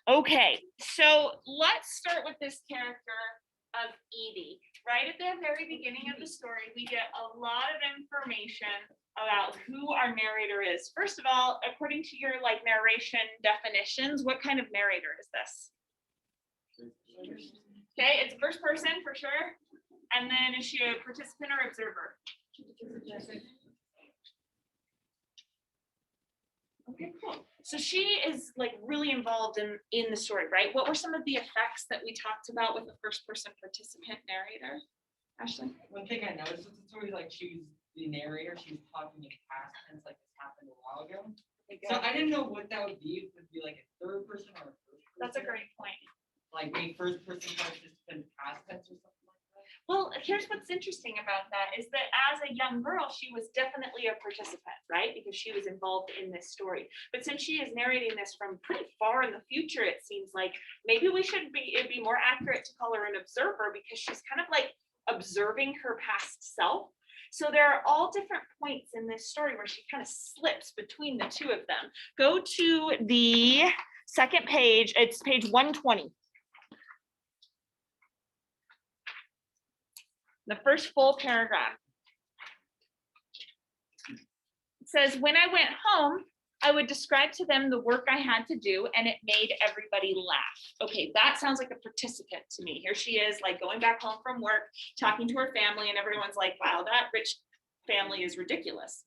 Okay, so let's start with this character of Edie. Right at the very beginning of the story, we get a lot of information about who our narrator is. First of all, according to your like narration definitions, what kind of narrator is this? Okay, it's first person for sure. And then is she a participant or observer? Okay, cool. So she is like really involved in the story, right? What were some of the effects that we talked about with the first person participant narrator? Ashley? One thing I noticed with the story, like she was the narrator, she was talking in past tense, like this happened a while ago. So I didn't know what that would be. If it would be like a third person or a first person. That's a great point. Like maybe first person participant past tense or something like that. Well, here's what's interesting about that is that as a young girl, she was definitely a participant, right? Because she was involved in this story. But since she is narrating this from pretty far in the future, it seems like maybe it'd be more accurate to call her an observer because she's kind of like observing her past self. So there are all different points in this story where she kind of slips between the two of them. Go to the second page, it's page 120. The first full paragraph. It says, when I went home, I would describe to them the work I had to do, and it made everybody laugh. Okay, that sounds like a participant to me. Here she is, like going back home from work, talking to her family, and everyone's like, wow, that rich family is ridiculous.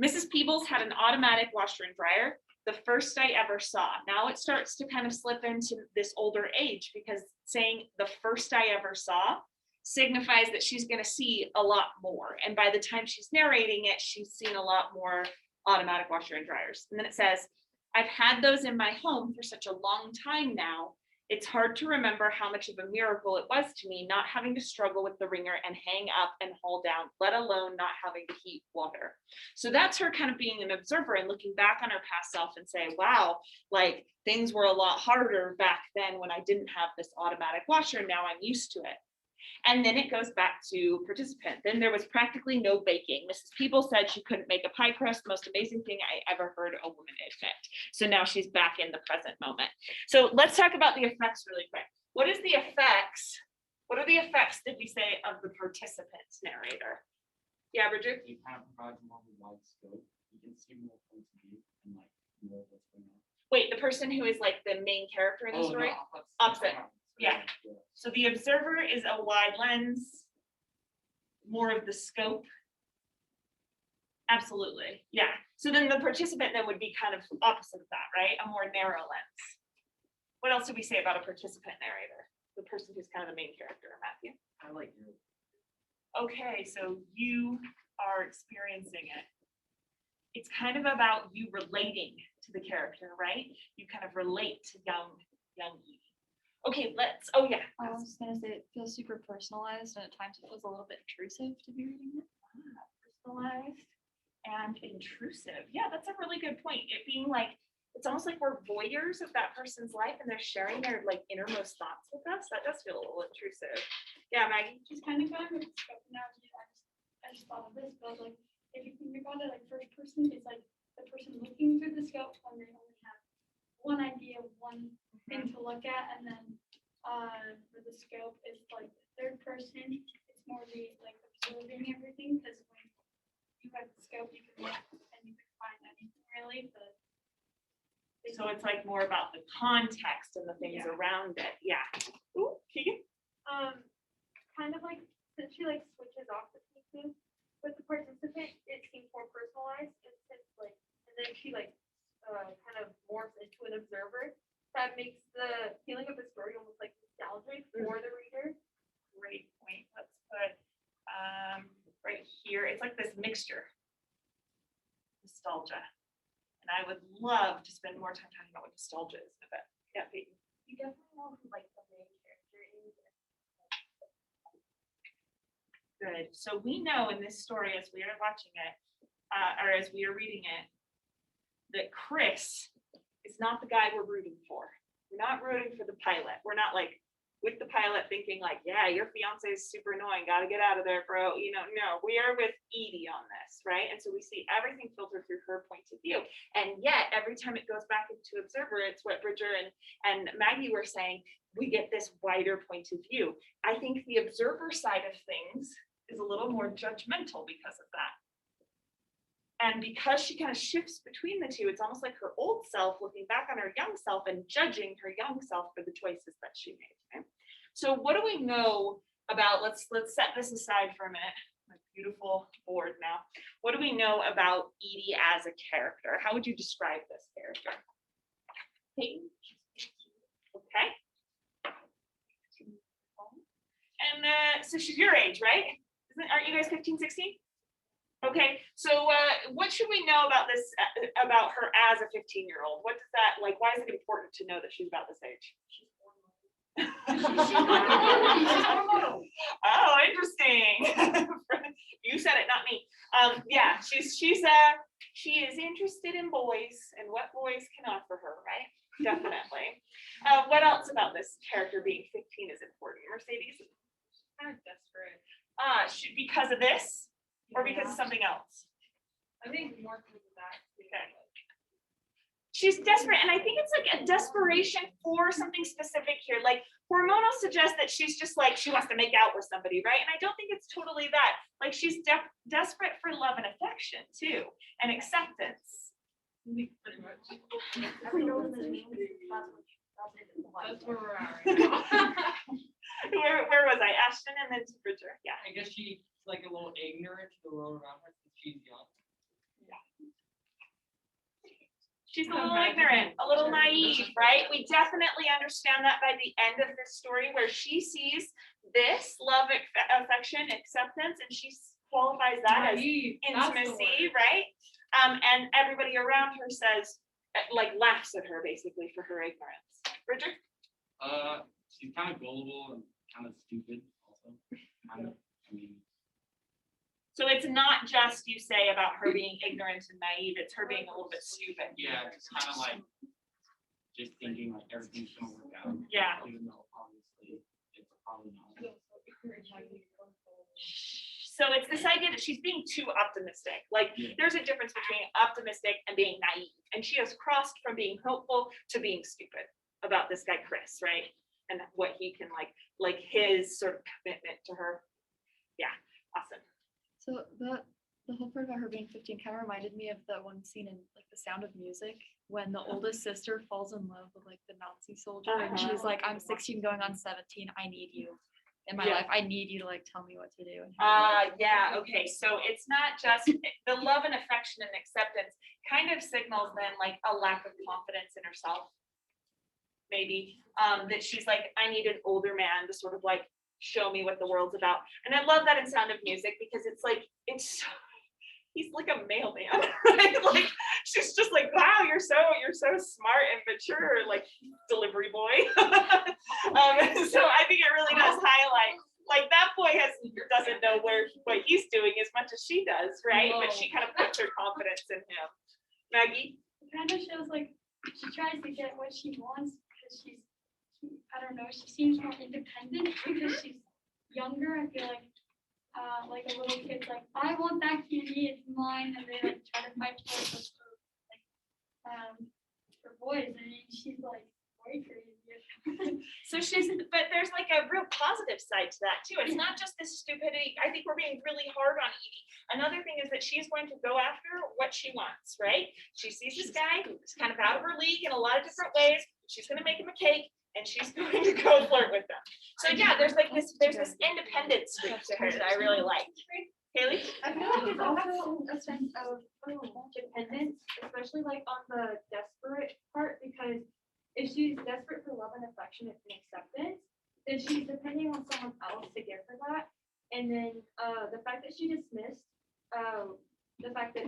Mrs. Peebles had an automatic washer and dryer, the first I ever saw. Now it starts to kind of slip into this older age because saying the first I ever saw signifies that she's going to see a lot more. And by the time she's narrating it, she's seen a lot more automatic washer and dryers. And then it says, I've had those in my home for such a long time now. It's hard to remember how much of a miracle it was to me not having to struggle with the wringer and hang up and haul down, let alone not having to heat water. So that's her kind of being an observer and looking back on her past self and saying, wow, like things were a lot harder back then when I didn't have this automatic washer. Now I'm used to it. And then it goes back to participant. Then there was practically no baking. Mrs. Peebles said she couldn't make a pie crust. Most amazing thing I ever heard a woman admit. So now she's back in the present moment. So let's talk about the effects really quick. What is the effects? What are the effects, did we say, of the participant narrator? Yeah, Bridget? You kind of provide more of a wide scope. You can see more points of view and like more what's going on. Wait, the person who is like the main character in the story? No, opposite. Yeah. So the observer is a wide lens, more of the scope. Absolutely. Yeah. So then the participant then would be kind of opposite of that, right? A more narrow lens. What else do we say about a participant narrator? The person who's kind of the main character, Matthew. I like you. Okay, so you are experiencing it. It's kind of about you relating to the character, right? You kind of relate to young Edie. Okay, oh yeah. I was gonna say it feels super personalized and at times it feels a little bit intrusive to be reading it. Personalized and intrusive. Yeah, that's a really good point. It being like, it's almost like we're voyeurs of that person's life and they're sharing their like innermost thoughts with us. That does feel a little intrusive. Yeah, Maggie. Just kind of going with scope analogy. I just thought of this, but like if you think about it like first person, it's like the person looking through the scope when they only have one idea, one thing to look at, and then for the scope is like the third person. It's more the like observing everything because when you have the scope, you can look and you can find anything really. But so it's like more about the context and the things around it. Yeah. Ooh, Keegan. Kind of like since she like switches off the pieces with the participant, it seems more personalized. It's like, and then she like kind of morphs into an observer. That makes the feeling of the story almost like nostalgic for the reader. Great point. Let's put right here. It's like this mixture. Nostalgia. And I would love to spend more time talking about what nostalgia is. But yeah, Peyton. You definitely know who like the main character is. Good. So we know in this story, as we are watching it, or as we are reading it, that Chris is not the guy we're rooting for. We're not rooting for the pilot. We're not like, with the pilot thinking like, yeah, your fiance is super annoying, gotta get out of there, bro. No, we are with Edie on this, right? And so we see everything filtered through her point of view. And yet every time it goes back into Observer, it's what Bridger and Maggie were saying, we get this wider point of view. I think the Observer side of things is a little more judgmental because of that. And because she kind of shifts between the two, it's almost like her old self looking back on her young self and judging her young self for the choices that she made. Okay? So what do we know about, let's set this aside for a minute, my beautiful board now. What do we know about Edie as a character? How would you describe this character? Peyton? Okay. And so she's your age, right? Aren't you guys 15, 16? Okay, so what should we know about this, about her as a 15-year-old? What does that, like, why is it important to know that she's about this age? Oh, interesting. You said it, not me. Yeah, she is interested in boys and what boys can offer her, right? Definitely. What else about this character being 15 is important? Mercedes? Kind of desperate. Because of this? Or because of something else? I think more because of that. Okay. She's desperate, and I think it's like a desperation for something specific here. Like hormonal suggests that she's just like, she wants to make out with somebody, right? And I don't think it's totally that. Like she's desperate for love and affection too, and acceptance. Pretty much. That's where we're at right now. Where was I? Ashton and then to Bridger. Yeah. I guess she's like a little ignorant to the world around her since she's young. She's a little ignorant, a little naive, right? We definitely understand that by the end of this story where she sees this love, affection, acceptance, and she qualifies that as intimacy, right? And everybody around her says, like laughs at her basically for her ignorance. Bridger? She's kind of gullible and kind of stupid also. So it's not just you say about her being ignorant and naive, it's her being a little bit stupid. Yeah, it's kind of like just thinking like everything's gonna work out. Yeah. Even though obviously it's probably not. So it's this idea that she's being too optimistic. Like there's a difference between optimistic and being naive. And she has crossed from being hopeful to being stupid about this guy, Chris, right? And what he can like his sort of commitment to her. Yeah, awesome. So the whole part about her being 15 kind of reminded me of that one scene in like The Sound of Music when the oldest sister falls in love with like the Nazi soldier and she's like, I'm 16 going on 17, I need you in my life. I need you to like tell me what to do. Yeah, okay. So it's not just the love and affection and acceptance kind of signals then like a lack of confidence in herself. Maybe that she's like, I need an older man to sort of like show me what the world's about. And I love that in Sound of Music because it's like, he's like a mailman, right? Like she's just like, wow, you're so smart and mature, like delivery boy. So I think it really does highlight, like that boy doesn't know what he's doing as much as she does, right? But she kind of puts her confidence in him. Maggie? It kind of shows like she tries to get what she wants because I don't know, she seems more independent because she's younger. I feel like a little kid's like, I want that candy, it's mine, and they like try to fight for it for boys. I mean, she's like way crazy. So but there's like a real positive side to that too. It's not just this stupidity. I think we're being really hard on Edie. Another thing is that she's going to go after what she wants, right? She sees this guy who's kind of out of her league in a lot of different ways. She's going to make him a cake and she's going to go flirt with them. So yeah, there's this independent streak to her that I really like. Haley? I feel like it's also a sense of dependence, especially like on the desperate part, because if she's desperate for love and affection and acceptance, then she's depending on someone else to give her that. And then the fact that she dismissed the fact that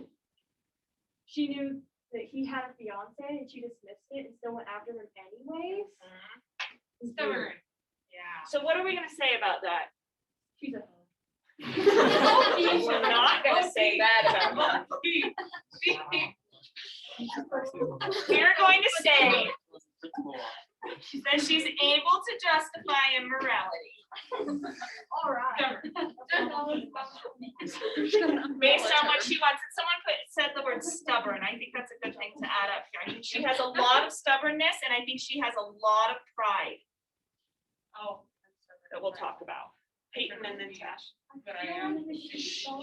she knew that he had a fiance and she dismissed it and still went after him anyways. Stubborn. Yeah. So what are we going to say about that? She's a We're not going to say that about her. We're going to say She says she's able to justify immorality. All right. Based on what she wants. Someone said the word stubborn. I think that's a good thing to add up here. I think she has a lot of stubbornness and I think she has a lot of pride Oh. that we'll talk about. Peyton and then Tash. But I am. She's so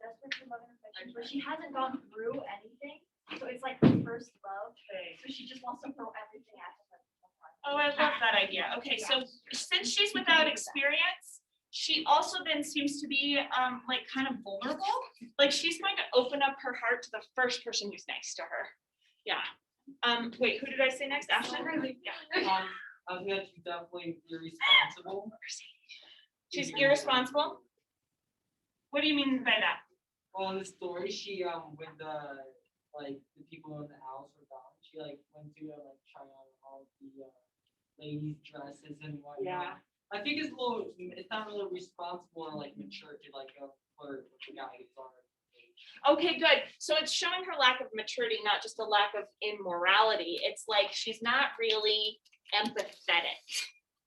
desperate for love and affection, but she hasn't gone through anything, so it's like her first love, so she just wants to throw everything at him. Oh, I love that idea. Okay, so since she's without experience, she also then seems to be like kind of vulnerable. Like she's going to open up her heart to the first person who's nice to her. Yeah. Wait, who did I say next? Ashley? Yeah. I was gonna she's definitely irresponsible. She's irresponsible? What do you mean by that? Well, in the story, she with the like the people in the house were gone. She like went to like try on all the ladies' dresses and whatnot. Yeah. I think it's a little. It's not really responsible or like mature to like go flirt with the guy who's on her age. Okay, good. So it's showing her lack of maturity, not just a lack of immorality. It's like she's not really empathetic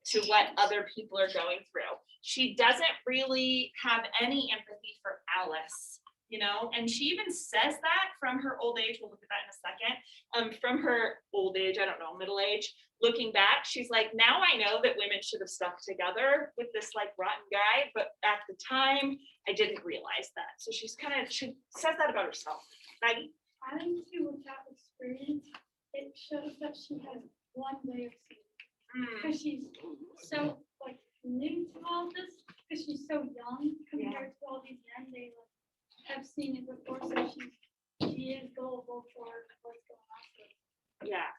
to what other people are going through. She doesn't really have any empathy for Alice, you know, and she even says that from her old age. We'll look at that in a second. From her old age, I don't know, middle age, looking back, she's like, now I know that women should have stuck together with this like rotten guy, but at the time I didn't realize that. So she says that about herself. Maggie? I think too, without experience, it shows that she has one way of seeing, because she's so like new to all this, because she's so young compared to all these men, they like, have seen it before, so she is gullible for what's going on. Yeah.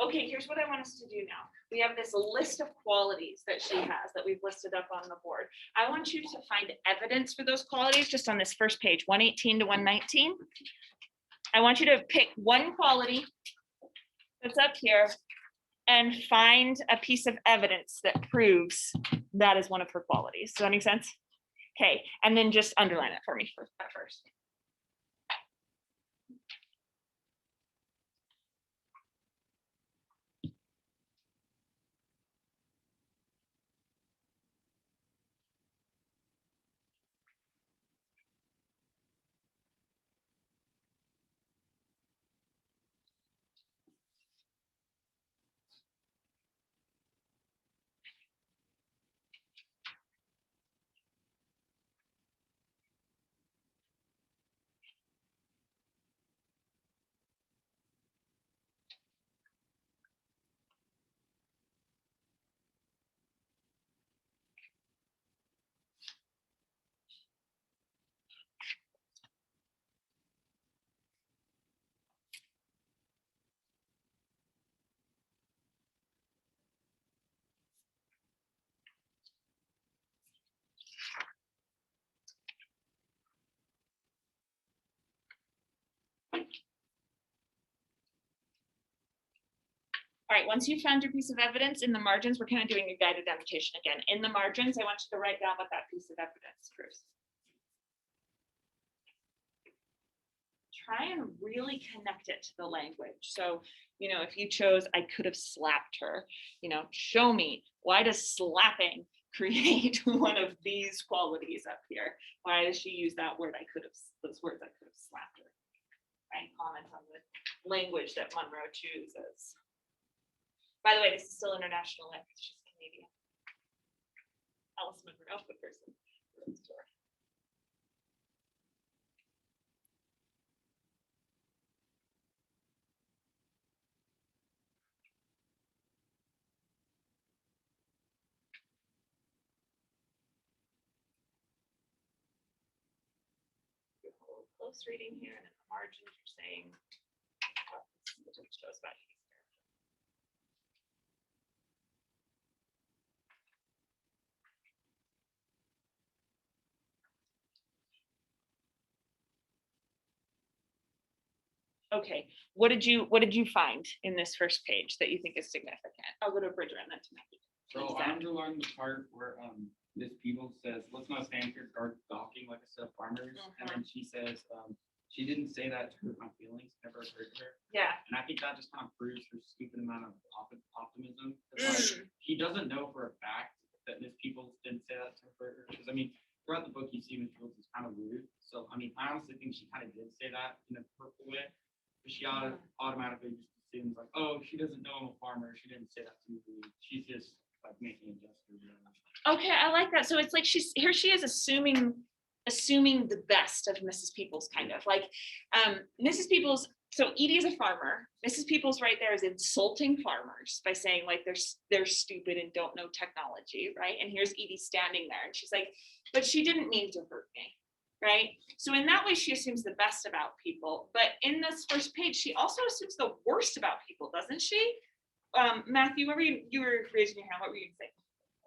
Okay, here's what I want us to do now. We have this list of qualities that she has that we've listed up on the board. I want you to find evidence for those qualities just on this first page, 118 to 119. I want you to pick one quality that's up here and find a piece of evidence that proves that is one of her qualities. Does that make sense? Okay, and then just underline it for me at first. All right, once you've found your piece of evidence in the margins, we're kind of doing a guided annotation again. In the margins, I want you to write down what that piece of evidence proves. Try and really connect it to the language. So, you know, if you chose, I could have slapped her, you know, show me, why does slapping create one of these qualities up here? Why does she use that word? Those words, I could have slapped her. Try and comment on the language that Monroe chooses. By the way, this is still international lit because she's Canadian. Alice Monroe, the person. Close reading here, and in the margins, you're saying what it shows about you. Okay, what did you find in this first page that you think is significant? I'll go to Bridger and then to Maggie. So I underlined the part where Miss Peebles says, let's not stand here guard docking like a set of farmers. And then she says, she didn't say that to hurt my feelings, never hurt her. Yeah. And I think that just kind of proves her stupid amount of optimism. 'Cause, like, she doesn't know for a fact that Miss Peoples didn't say that to her. Because I mean, throughout the book, you see Miss Peoples is kind of rude. So I mean, I honestly think she kind of did say that in a hurtful way. But she automatically just assumes like, oh, she doesn't know I'm a farmer. She didn't say that to me. She's just like making a gesture. Okay, I like that. So it's like she is assuming the best of Mrs. Peoples, kind of like Mrs. Peoples. So Edie is a farmer. Mrs. Peoples right there is insulting farmers by saying like they're stupid and don't know technology, right? And here's Edie standing there and she's like, but she didn't mean to hurt me, right? So in that way, she assumes the best about people. But in this first page, she also assumes the worst about people, doesn't she? Matthew, what were you were raising your hand? What were you saying?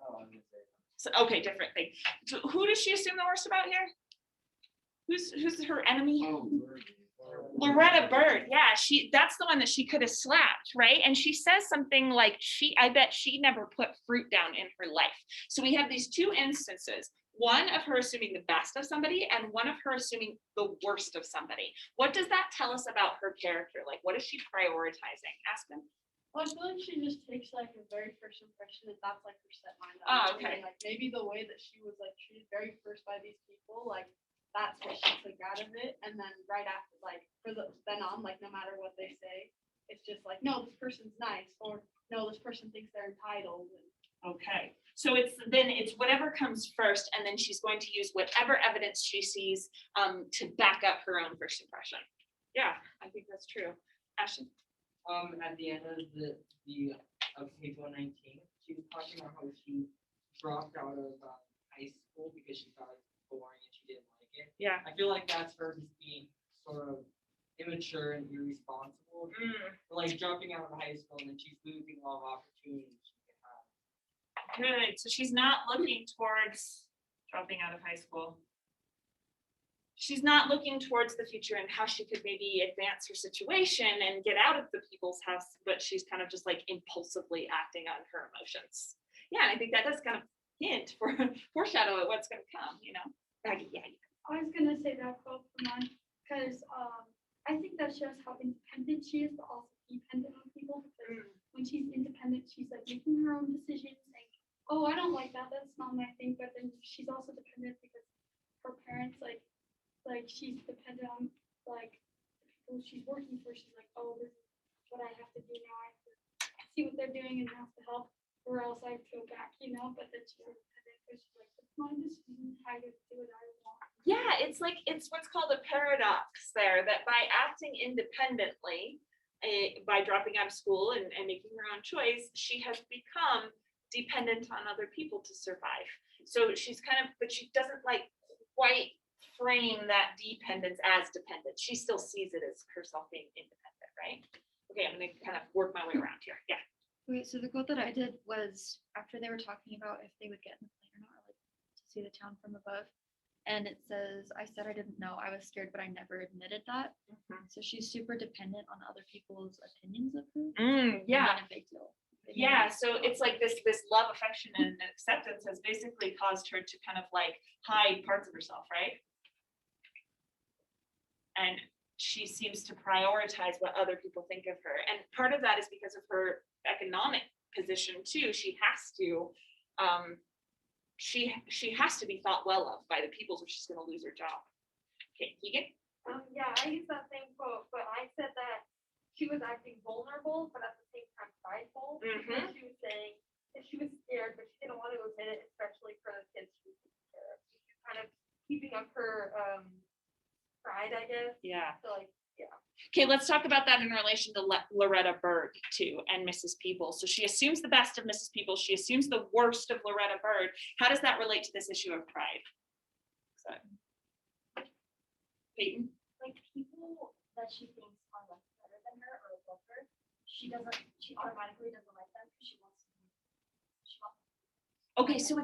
Oh, I'm gonna say. So, okay, different thing. So who does she assume the worst about here? Who's her enemy? Oh, Loretta Byrd. Yeah, that's the one that she could have slapped, right? And she says something like I bet she never put fruit down in her life. So we have these two instances. One of her assuming the best of somebody and one of her assuming the worst of somebody. What does that tell us about her character? Like, what is she prioritizing? Aspen? Well, I feel like she just takes like a very first impression and that's like her set mind. Oh, okay. Like maybe the way that she was like treated very first by these people, like that's what she took out of it. And then right after, like then on, like no matter what they say, it's just like, no, this person's nice, or no, this person thinks they're entitled. Okay. So it's whatever comes first, and then she's going to use whatever evidence she sees to back up her own first impression. Yeah, I think that's true. Ashton? At the end of of page 119, she was talking about how she dropped out of high school because she thought it was boring and she didn't like it. Yeah. I feel like that's her just being sort of immature and irresponsible. For, like dropping out of high school and then she's losing all of opportunities she could have. Good. So she's not looking towards dropping out of high school. She's not looking towards the future and how she could maybe advance her situation and get out of the people's house, but she's kind of just like impulsively acting on her emotions. Yeah, and I think that does kind of hint for foreshadow at what's going to come, you know. Maggie, yeah. I was gonna say that quote for mine because I think that shows how independent she is, but also dependent on people. Because when she's independent, she's like making her own decisions, saying, "Oh, I don't like that. That's not my thing." But then she's also dependent because her parents like she's dependent on like the people she's working for. She's like, "Oh, this is what I have to do now. I have to see what they're doing and have to help, or else I feel back," you know. But then she's independent because she's like, "It's my decision. I get to do what I want." Yeah, it's what's called a paradox there, that by acting independently, by dropping out of school and making her own choice, she has become dependent on other people to survive. So she's but she doesn't like quite frame that dependence as dependent. She still sees it as herself being independent, right? Okay, I'm gonna kind of work my way around here. Yeah. Wait, so the quote that I did was after they were talking about if they would get in the plane or not, or like to see the town from above. And it says, I said I didn't know, I was scared, but I never admitted that. So she's super dependent on other people's opinions of her. Yeah. Not a big deal. Yeah, so it's like this love, affection, and acceptance has basically caused her to kind of like hide parts of herself, right? And she seems to prioritize what other people think of her. And part of that is because of her economic position too. She has to she has to be thought well of by the peoples or she's going to lose her job. Okay, Keegan? Yeah, I used that same quote, but I said that she was acting vulnerable, but at the same time prideful. Because she was saying that she was scared, but she didn't want to admit it, especially for the kids she was taking care of. She was kind of keeping up her pride, I guess. Yeah. So like, yeah. Okay, let's talk about that in relation to Loretta Byrd too, and Mrs. Peoples. So she assumes the best of Mrs. Peoples. She assumes the worst of Loretta Byrd. How does that relate to this issue of pride? So, Peyton? Like people that she thinks are like better than her or above her, she automatically doesn't like them because she wants to. Okay, so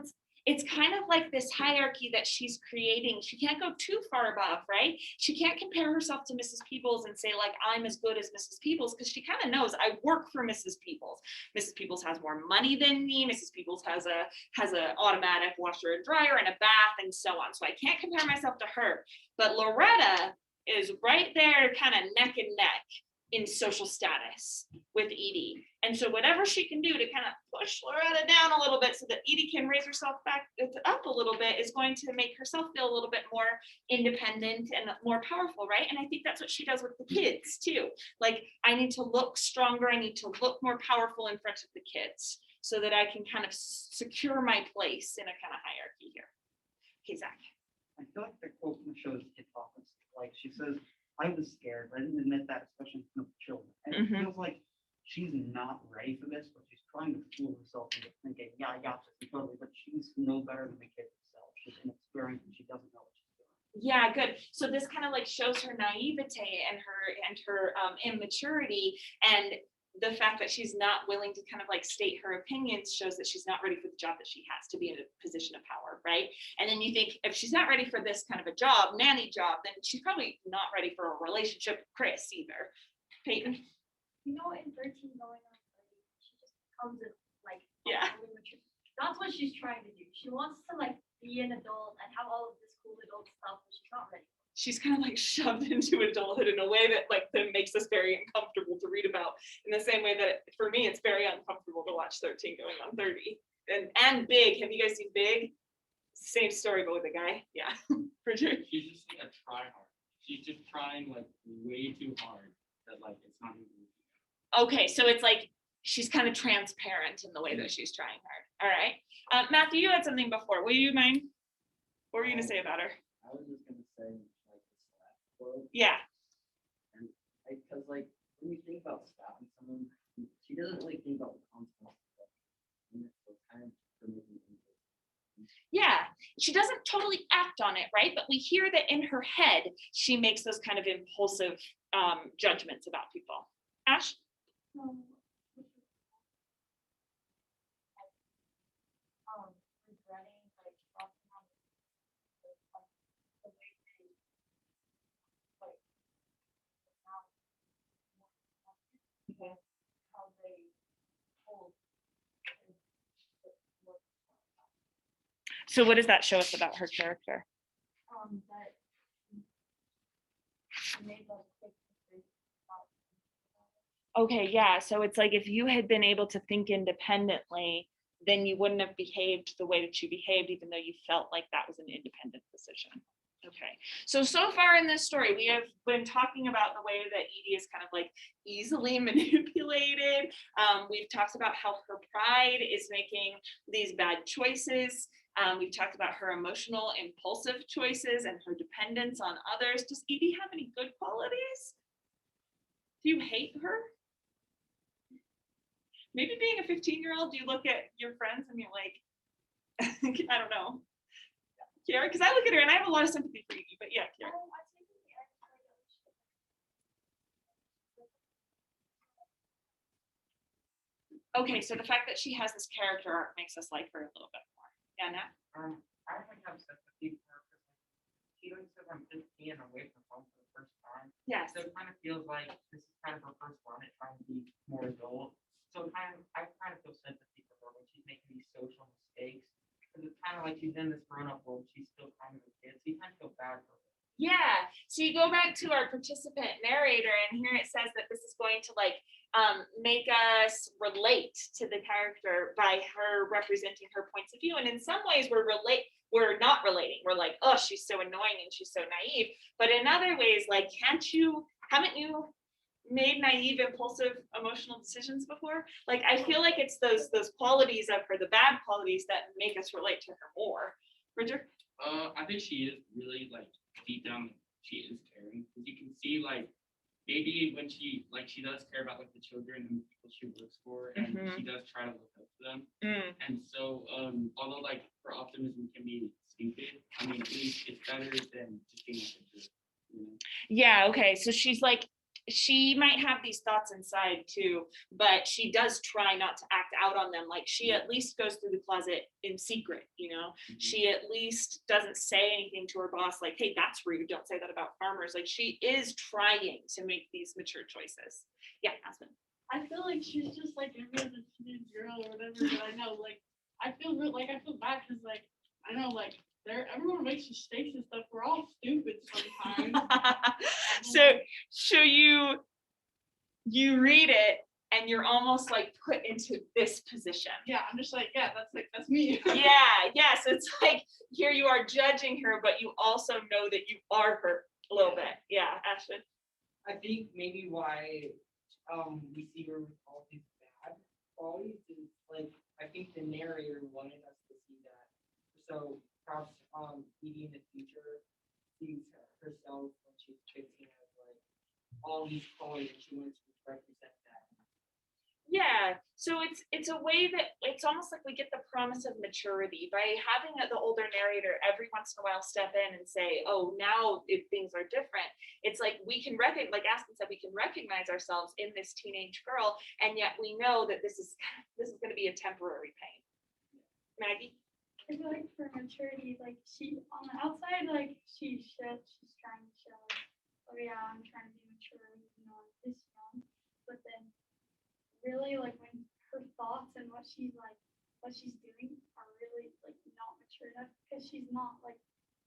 it's kind of like this hierarchy that she's creating. She can't go too far above, right? She can't compare herself to Mrs. Peoples and say like, I'm as good as Mrs. Peoples, because she kind of knows I work for Mrs. Peoples. Mrs. Peoples has more money than me. Mrs. Peoples has a automatic washer and dryer and a bath and so on. So I can't compare myself to her. But Loretta is right there, kind of neck and neck in social status with Edie. And so whatever she can do to kind of push Loretta down a little bit so that Edie can raise herself back up a little bit is going to make herself feel a little bit more independent and more powerful, right? And I think that's what she does with the kids too. Like, I need to look stronger, I need to look more powerful in front of the kids so that I can kind of secure my place in a kind of hierarchy here. Okay, Zach. I feel like the quote from the show is kid talk. Like she says, I was scared. I didn't admit that, especially in front of children. And it feels like she's not ready for this, but she's trying to fool herself into thinking, yeah, I got this totally, but she's no better than the kid herself. She's inexperienced and she doesn't know what she's doing. Yeah, good. So this kind of like shows her naivete and her immaturity, and the fact that she's not willing to kind of like state her opinions shows that she's not ready for the job that she has to be in a position of power, right? And then you think if she's not ready for this kind of a job, nanny job, then she's probably not ready for a relationship with Chris either. Peyton? You know, in 13 going on 30, she just becomes a, like, Yeah. fully mature. That's what she's trying to do. She wants to like be an adult and have all of this cool adult stuff, but she's not ready. She's kind of like shoved into adulthood in a way that like that makes us very uncomfortable to read about, in the same way that for me it's very uncomfortable to watch 13 going on 30. And Big. Have you guys seen Big? Same story but with a guy. Yeah. For sure. She's just like a try hard. She's just trying like way too hard that like it's not even. Okay, so it's like she's kind of transparent in the way that she's trying hard. All right. Matthew, you had something before. Will you mind? What were you gonna say about her? I was just gonna say like the slap quote, Yeah. and because like when you think about slapping someone, she doesn't really think about the consequences of it. And it's kind of for making things. Yeah, she doesn't totally act on it, right? But we hear that in her head, she makes those kind of impulsive judgments about people. Ash? Regretting like dropping on the way they like now how they hold. So what does that show us about her character? That she made like quick mistakes about Okay, yeah. So it's like if you had been able to think independently, then you wouldn't have behaved the way that you behaved, even though you felt like that was an independent decision. Okay. So far in this story, we have been talking about the way that Edie is kind of like easily manipulated. We've talked about how her pride is making these bad choices. We've talked about her emotional, impulsive choices and her dependence on others. Does Edie have any good qualities? Do you hate her? Maybe being a 15-year-old, you look at your friends and you're like, I don't know. Kiara, because I look at her and I have a lot of sympathy for Edie, but yeah, Kiara. Okay, so the fact that she has this character arc makes us like her a little bit more. Yeah, Nat? I don't have sympathy for her because she looks like I'm 15 and away from home for the first time. Yes. So it kind of feels like this is kind of her first run at trying to be more adult. So I kind of feel sympathy for her when she's making these social mistakes. Because it's kind of like she's in this grown-up world, she's still kind of a kid. So you kind of feel bad for her. Yeah, so you go back to our participant narrator, and here it says that this is going to like make us relate to the character by her representing her points of view. And in some ways we're not relating. We're like, oh, she's so annoying and she's so naive. But in other ways, like, haven't you made naive, impulsive, emotional decisions before? Like, I feel like it's those qualities of her, the bad qualities, that make us relate to her more. Bridger? I think she is really like deep down, she is caring, because you can see like maybe when she does care about like the children and the people she works for, and she does try to look up to them. And so although like her optimism can be stupid, I mean at least it's better than just being like a jerk, you know? Yeah, okay. So she's like, she might have these thoughts inside too, but she does try not to act out on them. Like, she at least goes through the closet in secret, you know? She at least doesn't say anything to her boss like, hey, that's rude, don't say that about farmers. Like, she is trying to make these mature choices. Yeah, Aspen. I feel like she's just like every other teenage girl or whatever, but I know like I feel bad because like I know like everyone makes mistakes and stuff. We're all stupid sometimes. So you read it and you're almost like put into this position. Yeah, I'm just like, yeah, that's me. Yeah, so it's like here you are judging her, but you also know that you are her a little bit. Yeah, Ashton. I think maybe why we see her with all these bad qualities is like I think the narrator wanted us to see that. So perhaps Edie in the future sees herself when she's 15 as like all these qualities and she wants to represent that. Yeah, so it's a way that it's almost like we get the promise of maturity by having the older narrator every once in a while step in and say, oh, now if things are different, it's like we can recognize, like Aspen said, we can recognize ourselves in this teenage girl, and yet we know that this is going to be a temporary pain. Maggie? I feel like for maturity, like she on the outside, like she's trying to show like, oh yeah, I'm trying to be mature, you know, I'm this young. But then really like when her thoughts and what she's doing are really like not mature enough because she's not like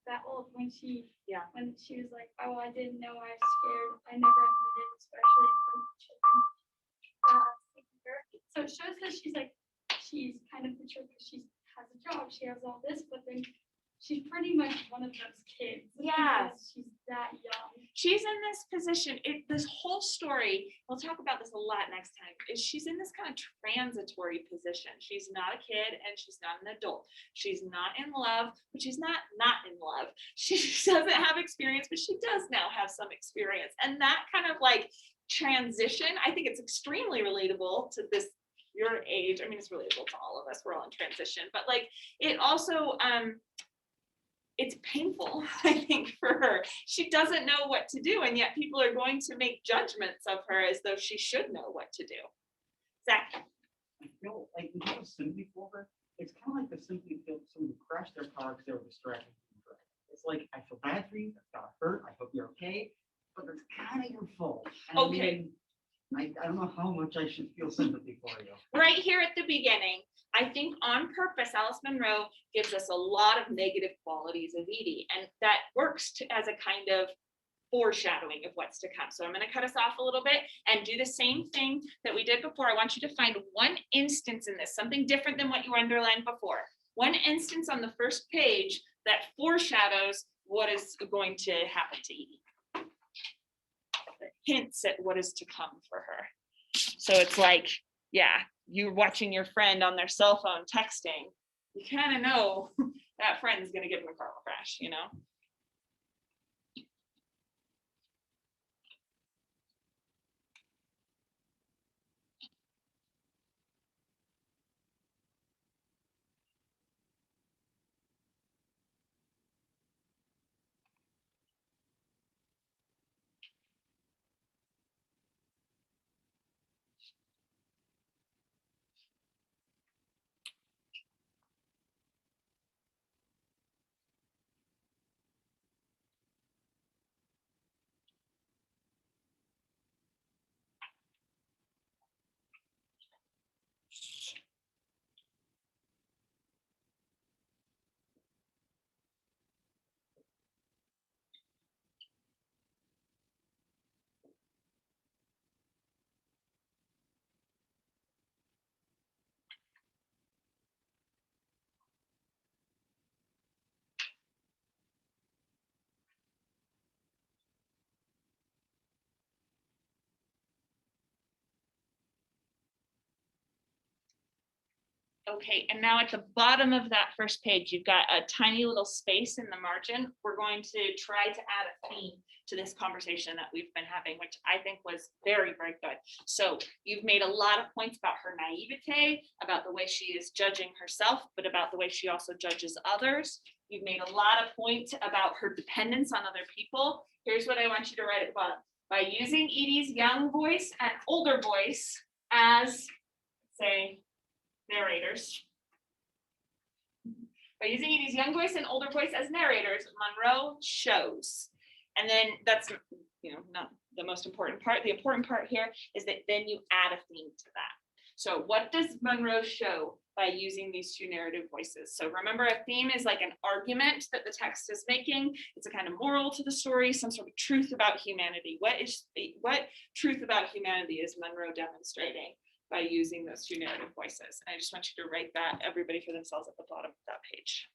that old when she was like, oh, I didn't know I was scared. I never admitted, especially in front of children. So it shows that she's kind of mature because she has a job, she has all this, but then she's pretty much one of those kids. Yeah. Because she's that young. She's in this position, this whole story, we'll talk about this a lot next time, is she's in this kind of transitory position. She's not a kid and she's not an adult. She's not in love, but she's not in love. She doesn't have experience, but she does now have some experience. And that kind of like transition, I think it's extremely relatable to this, your age. I mean, it's relatable to all of us. We're all in transition, but like it also, it's painful, I think, for her. She doesn't know what to do, and yet people are going to make judgments of her as though she should know what to do. Zach? I feel like we have sympathy for her. It's kind of like the sympathy feel someone who crashed their car because they were distracted. It's like, I feel bad for you, that got hurt, I hope you're okay, but it's kind of your fault. And Okay. I don't know how much I should feel sympathy for you. Right here at the beginning, I think on purpose, Alice Munro gives us a lot of negative qualities of Edie, and that works as a kind of foreshadowing of what's to come. So I'm going to cut us off a little bit and do the same thing that we did before. I want you to find one instance in this, something different than what you underlined before. One instance on the first page that foreshadows what is going to happen to Edie. Hints at what is to come for her. So it's like, yeah, you're watching your friend on their cell phone texting. You kind of know that friend's going to get in a car crash, you know? Okay, and now at the bottom of that first page, you've got a tiny little space in the margin. We're going to try to add a theme to this conversation that we've been having, which I think was very, very good. So you've made a lot of points about her naivete, about the way she is judging herself, but about the way she also judges others. You've made a lot of points about her dependence on other people. Here's what I want you to write at the bottom. By using Edie's young voice and older voice as, say, narrators. By using Edie's young voice and older voice as narrators, Munro shows. And then that's, not the most important part. The important part here is that then you add a theme to that. So what does Monroe show by using these two narrative voices? So remember, a theme is like an argument that the text is making. It's a kind of moral to the story, some sort of truth about humanity. What truth about humanity is Monroe demonstrating by using those two narrative voices? And I just want you to write that, everybody, for themselves at the bottom of that page.